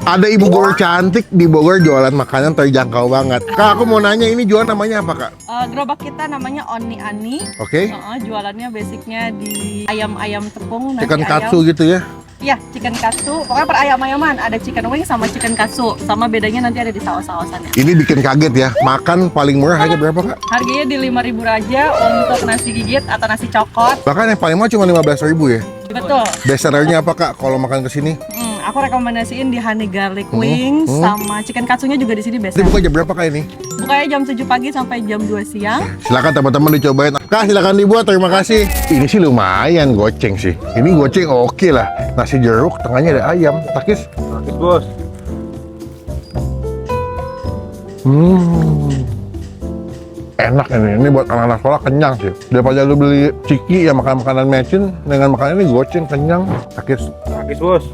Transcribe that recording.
Ada ibu guru cantik di Bogor jualan makanan terjangkau banget. Kak, aku mau nanya ini jual namanya apa, Kak? Gerobak kita namanya Oni Ani. Oke. Jualannya basicnya di ayam-ayam tepung, nasi Chicken ayam. katsu gitu ya? Iya, chicken katsu. Pokoknya per ayam-ayaman. Ada chicken wing sama chicken katsu. Sama bedanya nanti ada di saus-sausannya. Ini bikin kaget ya. Makan paling murah harga berapa, Kak? Harganya di 5.000 aja untuk nasi gigit atau nasi cokot. Bahkan yang paling murah cuma 15.000 ya? Betul. Best sellernya apa, Kak, kalau makan ke sini? Aku rekomendasiin di honey garlic wings sama chicken katsunya juga di sini best. Ini buka jam berapa, Kak, ini? Bukanya jam 7 pagi sampai jam 2 siang. Silakan teman-teman dicobain. Kak, silakan dibuat. Terima kasih. Ini sih lumayan goceng sih. Ini goceng oke lah. Nasi jeruk, tengahnya ada ayam. Takis. Takis, Bos. Enak ini buat anak-anak sekolah kenyang sih. Daripada lu beli ciki ya makan makanan mecin, dengan makanan ini goceng kenyang. Takis. Takis, Bos.